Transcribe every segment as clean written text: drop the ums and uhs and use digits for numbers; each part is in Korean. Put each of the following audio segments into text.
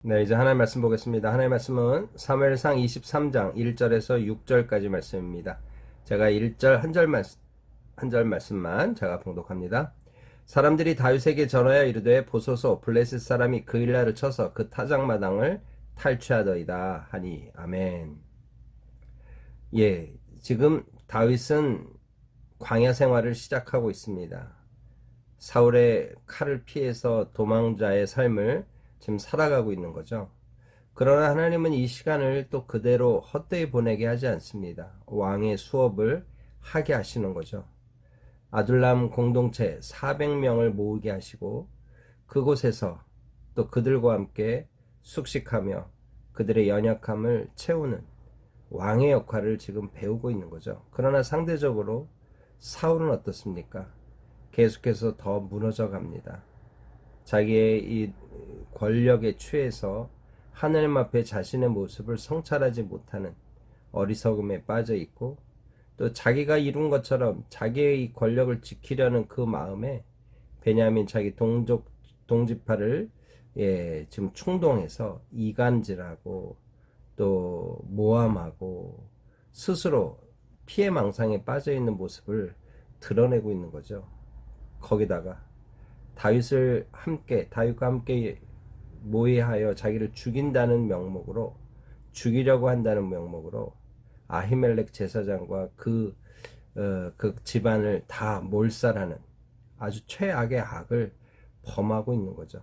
네, 이제 하나님 말씀 보겠습니다. 하나님 말씀은 사무엘상 23장 1절에서 6절까지 말씀입니다. 제가 1절 한 절 말씀만 제가 봉독합니다. 사람들이 다윗에게 전하여 이르되 보소서 블레셋 사람이 그일라를 쳐서 그 타작마당을 탈취하더이다 하니. 아멘. 예, 지금 다윗은 광야 생활을 시작하고 있습니다. 사울의 칼을 피해서 도망자의 삶을 지금 살아가고 있는 거죠. 그러나 하나님은 이 시간을 또 그대로 헛되이 보내게 하지 않습니다. 왕의 수업을 하게 하시는 거죠. 아둘람 공동체 400명을 모으게 하시고 그곳에서 또 그들과 함께 숙식하며 그들의 연약함을 채우는 왕의 역할을 지금 배우고 있는 거죠. 그러나 상대적으로 사울은 어떻습니까? 계속해서 더 무너져 갑니다. 자기의 이 권력에 취해서 하나님 앞에 자신의 모습을 성찰하지 못하는 어리석음에 빠져 있고, 또 자기가 이룬 것처럼 자기의 이 권력을 지키려는 그 마음에 베냐민 자기 동지파를 지금 충동해서 이간질하고 또 모함하고 스스로 피해망상에 빠져 있는 모습을 드러내고 있는 거죠. 거기다가 다윗과 함께 모의하여 자기를 죽이려고 한다는 명목으로 아히멜렉 제사장과 그 집안을 다 몰살하는 아주 최악의 악을 범하고 있는 거죠.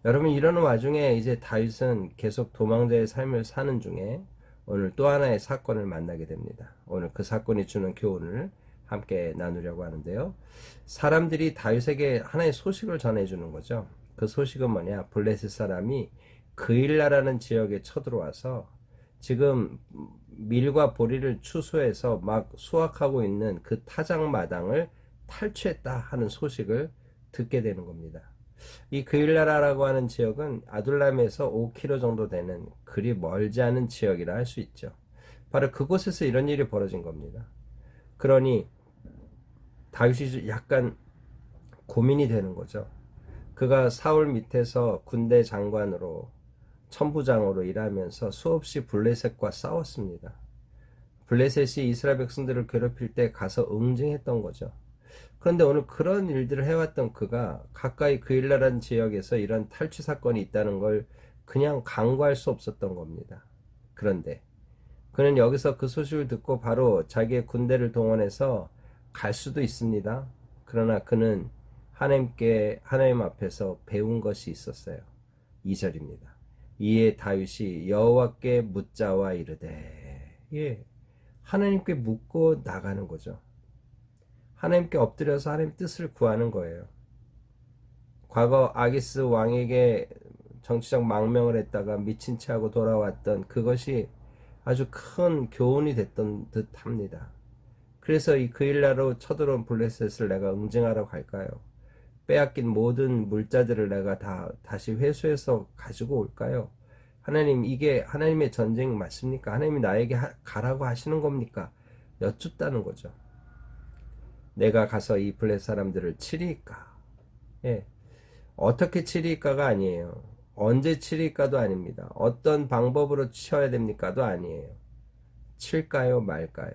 여러분, 이러는 와중에 이제 다윗은 계속 도망자의 삶을 사는 중에 오늘 또 하나의 사건을 만나게 됩니다. 오늘 그 사건이 주는 교훈을 함께 나누려고 하는데요. 사람들이 다윗에게 하나의 소식을 전해주는 거죠. 그 소식은 뭐냐? 블레셋 사람이 그일라라는 지역에 쳐들어와서 지금 밀과 보리를 추수해서 막 수확하고 있는 그 타작마당을 탈취했다 하는 소식을 듣게 되는 겁니다. 이 그일라라고 하는 지역은 아둘람에서 5km 정도 되는 그리 멀지 않은 지역이라 할 수 있죠. 바로 그곳에서 이런 일이 벌어진 겁니다. 그러니 다윗이 약간 고민이 되는 거죠. 그가 사울 밑에서 군대 장관으로 천부장으로 일하면서 수없이 블레셋과 싸웠습니다. 블레셋이 이스라엘 백성들을 괴롭힐 때 가서 응징했던 거죠. 그런데 오늘 그런 일들을 해왔던 그가 가까이 그일라라는 지역에서 이런 탈취 사건이 있다는 걸 그냥 간과할 수 없었던 겁니다. 그런데 그는 여기서 그 소식을 듣고 바로 자기의 군대를 동원해서 갈 수도 있습니다. 그러나 그는 하나님 앞에서 배운 것이 있었어요. 2절입니다. 이에 다윗이 여호와께 묻자와 이르되, 하나님께 묻고 나가는 거죠. 하나님께 엎드려서 하나님 뜻을 구하는 거예요. 과거 아기스 왕에게 정치적 망명을 했다가 미친 채 하고 돌아왔던 그것이 아주 큰 교훈이 됐던 듯 합니다. 그래서 이 그일라로 쳐들어온 블레셋을 내가 응징하러 갈까요? 빼앗긴 모든 물자들을 내가 다시 회수해서 가지고 올까요? 하나님, 이게 하나님의 전쟁 맞습니까? 하나님이 나에게 가라고 하시는 겁니까? 여쭙다는 거죠. 내가 가서 이 블레셋 사람들을 치리까? 어떻게 치리까가 아니에요. 언제 치리까도 아닙니다. 어떤 방법으로 치어야 됩니까도 아니에요. 칠까요, 말까요?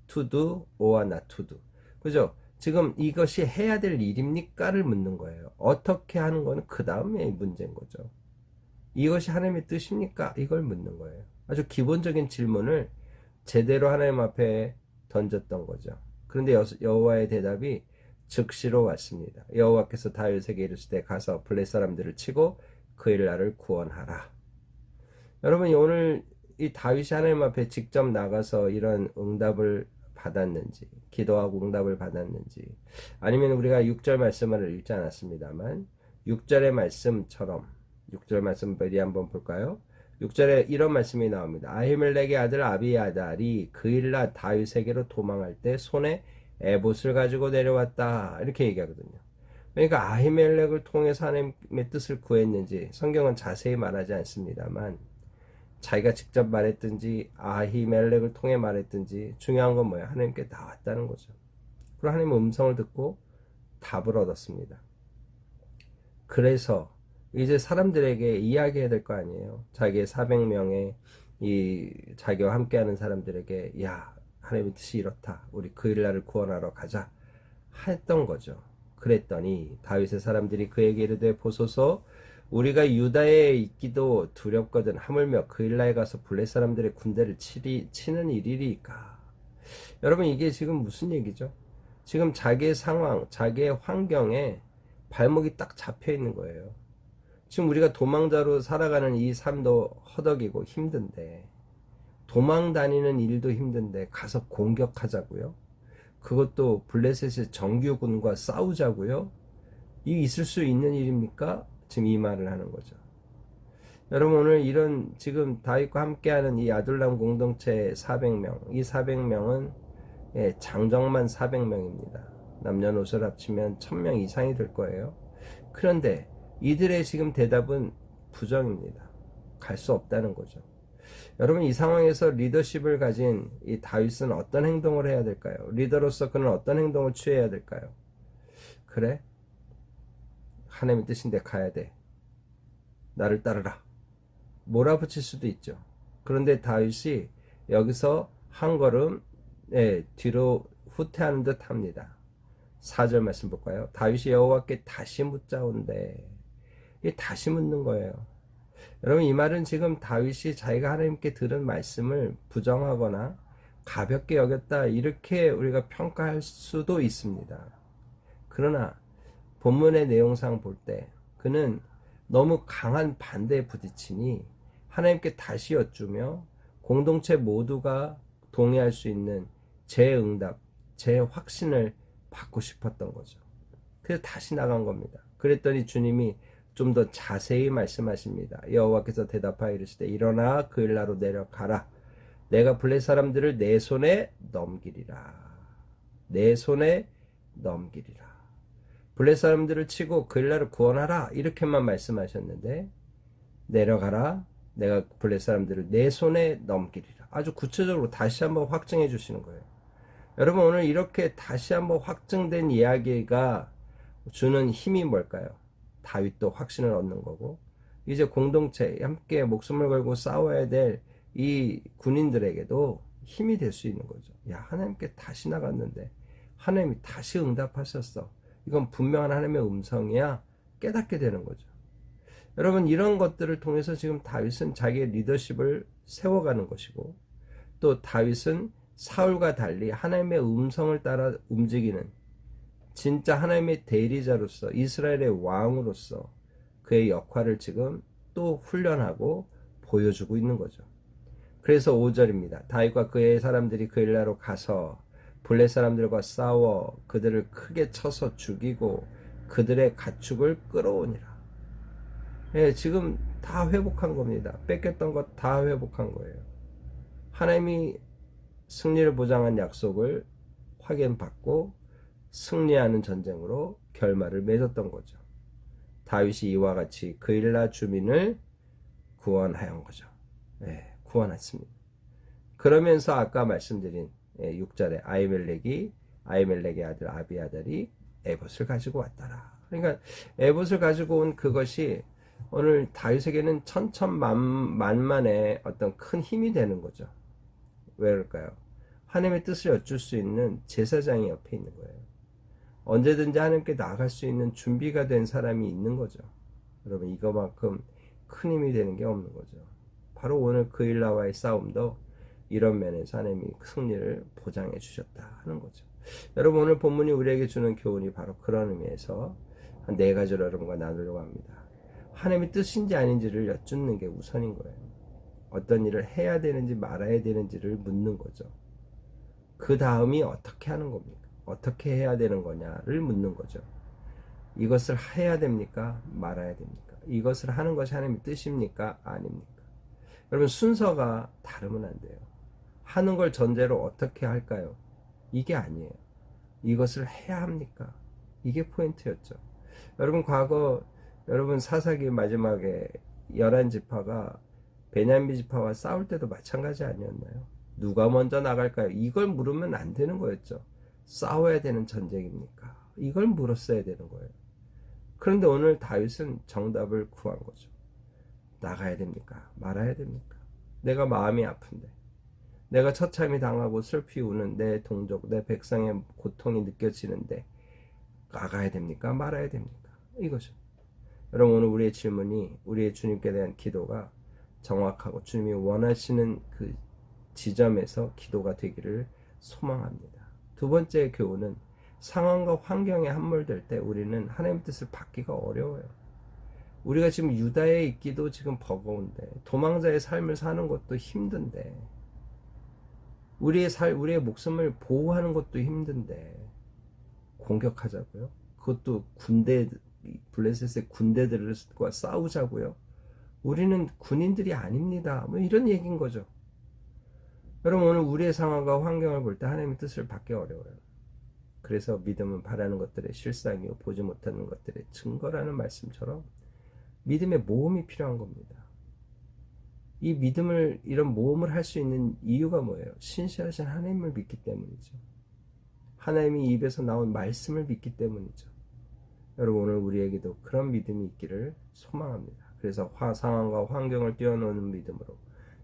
To do or not to do. 그죠? 지금 이것이 해야 될 일입니까를 묻는 거예요. 어떻게 하는 건 그 다음에 문제인 거죠. 이것이 하나님의 뜻입니까? 이걸 묻는 거예요. 아주 기본적인 질문을 제대로 하나님 앞에 던졌던 거죠. 그런데 여호와의 대답이 즉시로 왔습니다. 여호와께서 다윗에게 이르시되 가서 블레셋 사람들을 치고 그의 나를 구원하라. 여러분, 오늘 이 다윗이 하나님 앞에 직접 나가서 이런 응답을 받았는지, 기도하고 응답을 받았는지, 아니면 우리가 6절 말씀을 읽지 않았습니다만 6절의 말씀처럼 6절 말씀 어디 한번 볼까요? 6절에 이런 말씀이 나옵니다. 아히멜렉의 아들 아비아달이 그일라 다윗에게로 도망할 때 손에 에봇을 가지고 내려왔다, 이렇게 얘기하거든요. 그러니까 아히멜렉을 통해서 하나님의 뜻을 구했는지 성경은 자세히 말하지 않습니다만 자기가 직접 말했든지 아히멜렉을 통해 말했든지 중요한 건 뭐예요? 하나님께 나왔다는 거죠. 그리고 하나님의 음성을 듣고 답을 얻었습니다. 그래서 이제 사람들에게 이야기해야 될 거 아니에요. 자기의 400명의 이 자기와 함께하는 사람들에게 야, 하나님의 뜻이 이렇다. 우리 그 일날을 구원하러 가자. 했던 거죠. 그랬더니 다윗의 사람들이 그에게 이르되 보소서 우리가 유다에 있기도 두렵거든 하물며 그 일날에 가서 블레 사람들의 군대를 치는 일이리까. 여러분 이게 지금 무슨 얘기죠? 지금 자기의 상황, 자기의 환경에 발목이 딱 잡혀 있는 거예요. 지금 우리가 도망자로 살아가는 이 삶도 허덕이고 힘든데, 도망 다니는 일도 힘든데 가서 공격하자고요? 그것도 블레셋의 정규군과 싸우자고요? 이 있을 수 있는 일입니까? 지금 이 말을 하는 거죠. 여러분 오늘 이런 지금 다윗과 함께하는 이 아둘람 공동체 400명, 이 400명은 장정만 400명입니다. 남녀노소를 합치면 1000명 이상이 될 거예요. 그런데 이들의 지금 대답은 부정입니다. 갈 수 없다는 거죠. 여러분 이 상황에서 리더십을 가진 이 다윗은 어떤 행동을 해야 될까요? 리더로서 그는 어떤 행동을 취해야 될까요? 그래? 하나님의 뜻인데 가야 돼. 나를 따르라. 몰아붙일 수도 있죠. 그런데 다윗이 여기서 한 걸음 뒤로 후퇴하는 듯 합니다. 4절 말씀 볼까요? 다윗이 여호와께 다시 묻자온대. 이 다시 묻는 거예요. 여러분 이 말은 지금 다윗이 자기가 하나님께 들은 말씀을 부정하거나 가볍게 여겼다 이렇게 우리가 평가할 수도 있습니다. 그러나 본문의 내용상 볼 때 그는 너무 강한 반대에 부딪히니 하나님께 다시 여쭈며 공동체 모두가 동의할 수 있는 재응답, 재확신을 받고 싶었던 거죠. 그래서 다시 나간 겁니다. 그랬더니 주님이 좀 더 자세히 말씀하십니다. 여호와께서 대답하여 이르시되 일어나 그 일나로 내려가라. 내가 블레 사람들을 내 손에 넘기리라. 내 손에 넘기리라. 블레 사람들을 치고 그 일나를 구원하라. 이렇게만 말씀하셨는데 내려가라. 내가 블레 사람들을 내 손에 넘기리라. 아주 구체적으로 다시 한번 확증해 주시는 거예요. 여러분 오늘 이렇게 다시 한번 확증된 이야기가 주는 힘이 뭘까요? 다윗도 확신을 얻는 거고 이제 공동체 함께 목숨을 걸고 싸워야 될 이 군인들에게도 힘이 될 수 있는 거죠. 야 하나님께 다시 나갔는데 하나님이 다시 응답하셨어. 이건 분명한 하나님의 음성이야. 깨닫게 되는 거죠. 여러분 이런 것들을 통해서 지금 다윗은 자기의 리더십을 세워가는 것이고 또 다윗은 사울과 달리 하나님의 음성을 따라 움직이는 진짜 하나님의 대리자로서 이스라엘의 왕으로서 그의 역할을 지금 또 훈련하고 보여주고 있는 거죠. 그래서 5절입니다. 다윗과 그의 사람들이 그 일나로 가서 블레 사람들과 싸워 그들을 크게 쳐서 죽이고 그들의 가축을 끌어오니라. 예, 지금 다 회복한 겁니다. 뺏겼던 것 다 회복한 거예요. 하나님이 승리를 보장한 약속을 확인받고 승리하는 전쟁으로 결말을 맺었던 거죠. 다윗이 이와 같이 그 일나 주민을 구원하였던 거죠. 예, 구원했습니다. 그러면서 아까 말씀드린 6절에 아히멜렉의 아들 아비아달이 에봇을 가지고 왔더라. 그러니까 에봇을 가지고 온 그것이 오늘 다윗에게는 천천만만의 어떤 큰 힘이 되는 거죠. 왜 그럴까요? 하나님의 뜻을 여쭐 수 있는 제사장이 옆에 있는 거예요. 언제든지 하나님께 나아갈 수 있는 준비가 된 사람이 있는 거죠. 여러분 이거만큼 큰 힘이 되는 게 없는 거죠. 바로 오늘 그 일나와의 싸움도 이런 면에서 하나님이 승리를 보장해 주셨다 하는 거죠. 여러분 오늘 본문이 우리에게 주는 교훈이 바로 그런 의미에서 한 4가지로 여러분과 나누려고 합니다. 하나님의 뜻인지 아닌지를 여쭙는 게 우선인 거예요. 어떤 일을 해야 되는지 말아야 되는지를 묻는 거죠. 그 다음이 어떻게 하는 겁니까? 어떻게 해야 되는 거냐를 묻는 거죠. 이것을 해야 됩니까? 말아야 됩니까? 이것을 하는 것이 하나님의 뜻입니까? 아닙니까? 여러분 순서가 다르면 안 돼요. 하는 걸 전제로 어떻게 할까요? 이게 아니에요. 이것을 해야 합니까? 이게 포인트였죠. 여러분 과거 여러분 사사기 마지막에 11지파가 베냐민 지파와 싸울 때도 마찬가지 아니었나요? 누가 먼저 나갈까요? 이걸 물으면 안 되는 거였죠. 싸워야 되는 전쟁입니까? 이걸 물었어야 되는 거예요. 그런데 오늘 다윗은 정답을 구한 거죠. 나가야 됩니까? 말아야 됩니까? 내가 마음이 아픈데, 내가 처참히 당하고 슬피 우는 내 동족, 내 백성의 고통이 느껴지는데 나가야 됩니까? 말아야 됩니까? 이거죠. 여러분, 오늘 우리의 질문이, 우리의 주님께 대한 기도가 정확하고 주님이 원하시는 그 지점에서 기도가 되기를 소망합니다. 두 번째 교훈은, 상황과 환경에 함몰될 때 우리는 하나님의 뜻을 받기가 어려워요. 우리가 지금 유다에 있기도 지금 버거운데, 도망자의 삶을 사는 것도 힘든데, 우리의 목숨을 보호하는 것도 힘든데 공격하자고요? 그것도 블레셋의 군대들과 싸우자고요? 우리는 군인들이 아닙니다. 뭐 이런 얘기인 거죠. 여러분, 오늘 우리의 상황과 환경을 볼 때 하나님의 뜻을 받기 어려워요. 그래서 믿음은 바라는 것들의 실상이요 보지 못하는 것들의 증거라는 말씀처럼 믿음의 모험이 필요한 겁니다. 이 믿음을, 이런 모험을 할 수 있는 이유가 뭐예요? 신실하신 하나님을 믿기 때문이죠. 하나님이 입에서 나온 말씀을 믿기 때문이죠. 여러분, 오늘 우리에게도 그런 믿음이 있기를 소망합니다. 그래서 상황과 환경을 뛰어넘는 믿음으로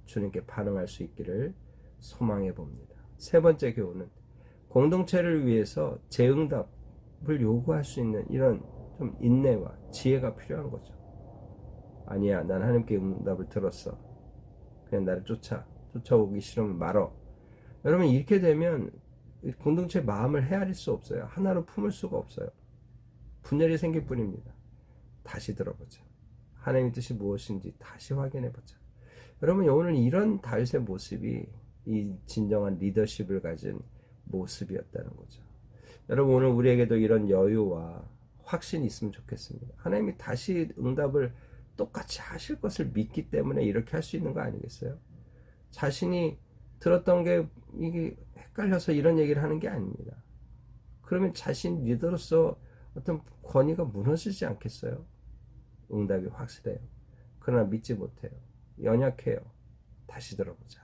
주님께 반응할 수 있기를 소망해 봅니다. 세 번째 교훈은, 공동체를 위해서 재응답을 요구할 수 있는 이런 좀 인내와 지혜가 필요한 거죠. 아니야, 난 하나님께 응답을 들었어. 그냥 나를 쫓아오기 싫으면 말어. 여러분, 이렇게 되면 공동체 마음을 헤아릴 수 없어요. 하나로 품을 수가 없어요. 분열이 생길 뿐입니다. 다시 들어보자. 하나님의 뜻이 무엇인지 다시 확인해보자. 여러분, 오늘 이런 다윗의 모습이 이 진정한 리더십을 가진 모습이었다는 거죠. 여러분, 오늘 우리에게도 이런 여유와 확신이 있으면 좋겠습니다. 하나님이 다시 응답을 똑같이 하실 것을 믿기 때문에 이렇게 할 수 있는 거 아니겠어요? 자신이 들었던 게 이게 헷갈려서 이런 얘기를 하는 게 아닙니다. 그러면 자신 리더로서 어떤 권위가 무너지지 않겠어요? 응답이 확실해요. 그러나 믿지 못해요. 연약해요. 다시 들어보자.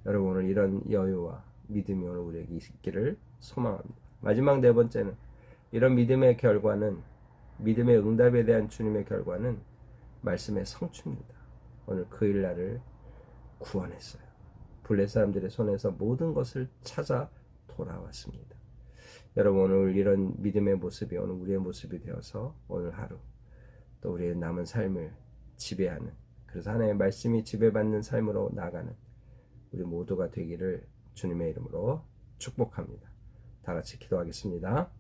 여러분, 오늘 이런 여유와 믿음이 오늘 우리에게 있기를 소망합니다. 마지막 네 번째는, 이런 믿음의 결과는, 믿음의 응답에 대한 주님의 결과는 말씀의 성취입니다. 오늘 그 일날을 구원했어요. 블레셋 사람들의 손에서 모든 것을 찾아 돌아왔습니다. 여러분, 오늘 이런 믿음의 모습이 오늘 우리의 모습이 되어서 오늘 하루 또 우리의 남은 삶을 지배하는, 그래서 하나님의 말씀이 지배받는 삶으로 나가는 우리 모두가 되기를 주님의 이름으로 축복합니다. 다 같이 기도하겠습니다.